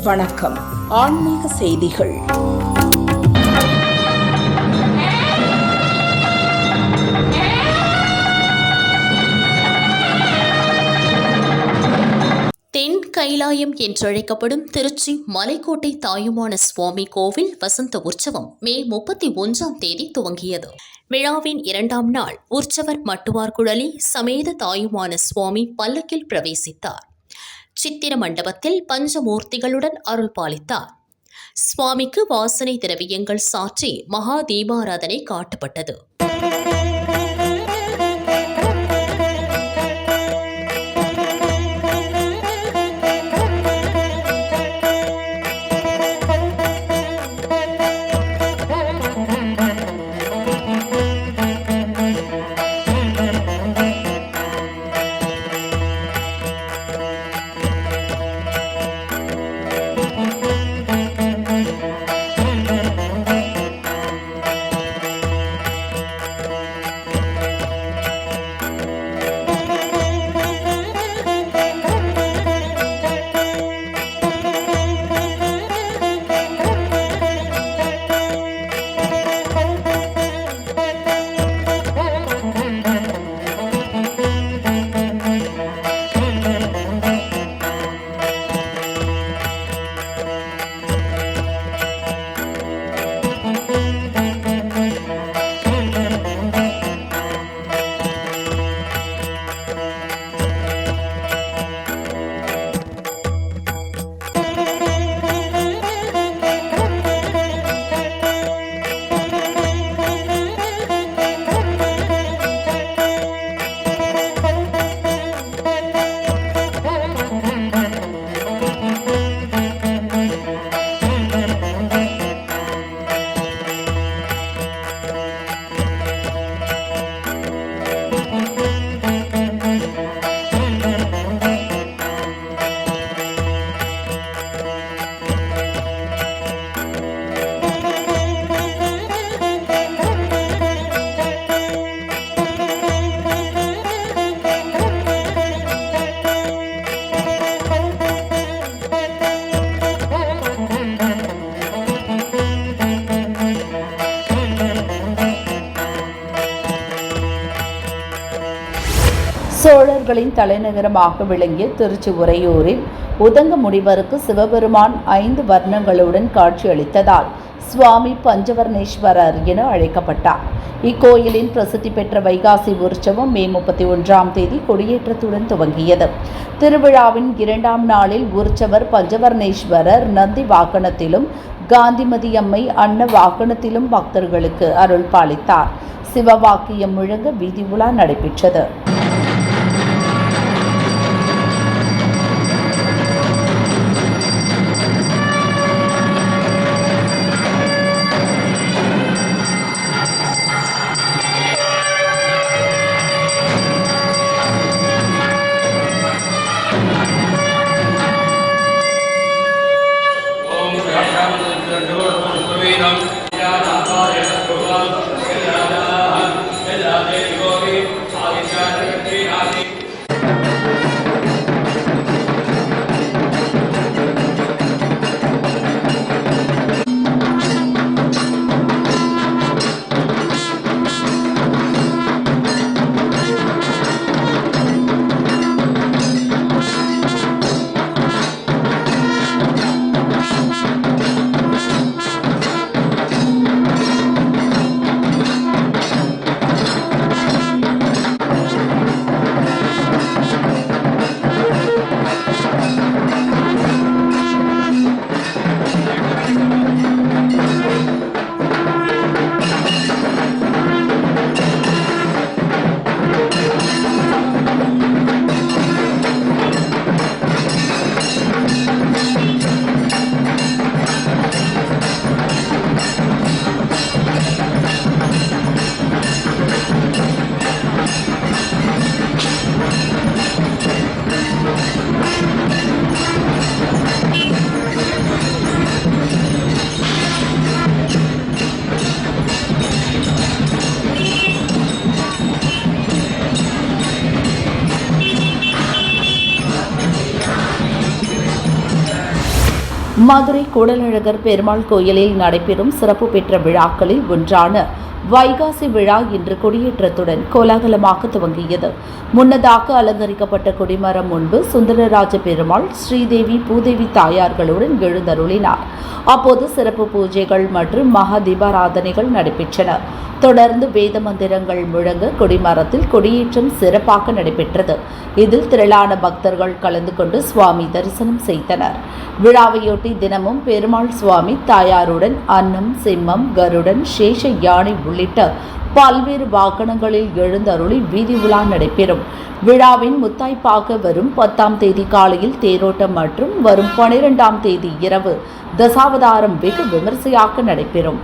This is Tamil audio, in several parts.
வணக்கம். ஆன்மீக செய்திகள். தென் கைலாயம் என்றழைக்கப்படும் திருச்சி மலைக்கோட்டை தாயுமான சுவாமி கோவில் வசந்த உற்சவம் மே 31 துவங்கியது. விழாவின் 2ஆம் நாள் உற்சவர் மட்டுவார் குழலி சமேத தாயுமான சுவாமி பல்லக்கில் பிரவேசித்தார். சித்திர மண்டபத்தில் பஞ்சமூர்த்திகளுடன் அருள் பாலித்தார். சுவாமிக்கு வாசனை திரவியங்கள் சாற்றி மகா தீபாராதனை காட்டப்பட்டது. சோழர்களின் தலைநகரமாக விளங்கிய திருச்சி உறையூரில் உதங்க முனிவருக்கு சிவபெருமான் 5 வர்ணங்களுடன் காட்சியளித்ததால் சுவாமி பஞ்சவர்ணேஸ்வரர் என அழைக்கப்பட்டார். இக்கோயிலின் பிரசித்தி பெற்ற வைகாசி உற்சவம் மே 31 கொடியேற்றத்துடன் துவங்கியது. திருவிழாவின் 2ஆம் நாளில் உற்சவர் பஞ்சவர்ணேஸ்வரர் நந்தி வாகனத்திலும் காந்திமதி அம்மை அன்ன வாகனத்திலும் பக்தர்களுக்கு அருள் பாலித்தார். சிவவாக்கியம் முழங்க வீதி உலா நடைபெற்றது. Amen. மதுரை கூடலழகர் பெருமாள் கோயிலில் நடைபெறும் சிறப்பு பெற்ற விழாக்களில் ஒன்றான வைகாசி விழா இன்று கொடியேற்றத்துடன் கோலாகலமாக துவங்கியது. முன்னதாக அலங்கரிக்கப்பட்ட கொடிமரம் முன்பு சுந்தரராஜ பெருமாள் ஸ்ரீதேவி பூதேவி தாயார்களுடன் எழுந்தருளினார். அப்போது சிறப்பு பூஜைகள் மற்றும் மகா தீபாராதனைகள் நடைபெற்றன. தொடர்ந்து வேத மந்திரங்கள் முழங்க கொடிமரத்தில் கொடியேற்றம் சிறப்பாக நடைபெற்றது. இதில் திரளான பக்தர்கள் கலந்து கொண்டு சுவாமி தரிசனம் செய்தனர். விழாவையொட்டி தினமும் பெருமாள் சுவாமி தாயாருடன் அன்னம், சிம்மம், கருடன், சேஷ யானை உள்ளிட்ட பல்வேறு வாகனங்களில் எழுந்தருளி வீதி உலா நடைபெறும். விழாவின் முத்தாய்ப்பாக வரும் 10ஆம் தேதி காலையில் தேரோட்டம் மற்றும் வரும் 12ஆம் தேதி இரவு தசாவதாரம் வெகு விமரிசையாக நடைபெறும்.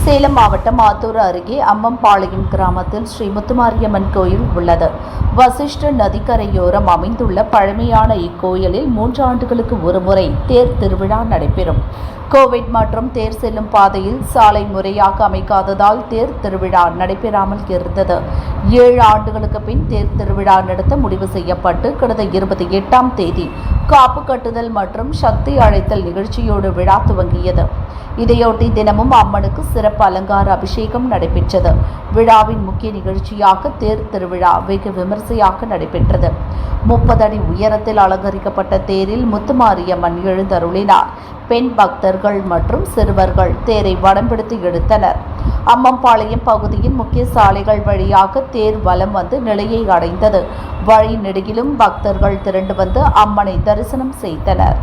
சேலம் மாவட்டம் ஆத்தூர் அருகே அம்மம்பாளையம் கிராமத்தில் ஸ்ரீ முத்துமாரியம்மன் கோயில் உள்ளது. வசிஷ்ட நதிக்கரையோரம் அமைந்துள்ள பழமையான இக்கோயிலில் 3 ஆண்டுகளுக்கு ஒருமுறை தேர் திருவிழா நடைபெறும். கோவிட் மற்றும் தேர் செல்லும் பாதையில் சாலை முறையாக அமைக்காததால் தேர் திருவிழா நடைபெறாமல் இருந்தது. 7 ஆண்டுகளுக்கு பின் தேர் திருவிழா நடத்த முடிவு செய்யப்பட்டு கடந்த 28ஆம் தேதி காப்பு கட்டுதல் மற்றும் சக்தி அழைத்தல் நிகழ்ச்சியோடு விழா துவங்கியது. இதையொட்டி தினமும் அம்மனுக்கு சிறப்பு அலங்கார அபிஷேகம் நடைபெற்றது. விழாவின் முக்கிய நிகழ்ச்சியாக தேர் திருவிழா வெகு விமரிசையாக நடைபெற்றது. 30 அடி உயரத்தில் அலங்கரிக்கப்பட்ட தேரில் முத்துமாரியம்மன் எழுந்தருளினார். பெண் பக்தர்கள் மற்றும் சிறுவர்கள் தேரை வடம்பிடித்து எடுத்தனர். அம்மம்பாளையம் பகுதியின் முக்கிய சாலைகள் வழியாக தேர் வலம் வந்து நிலையை அடைந்தது. வழி நெடுகிலும் பக்தர்கள் திரண்டு வந்து அம்மனை தரிசனம் செய்தனர்.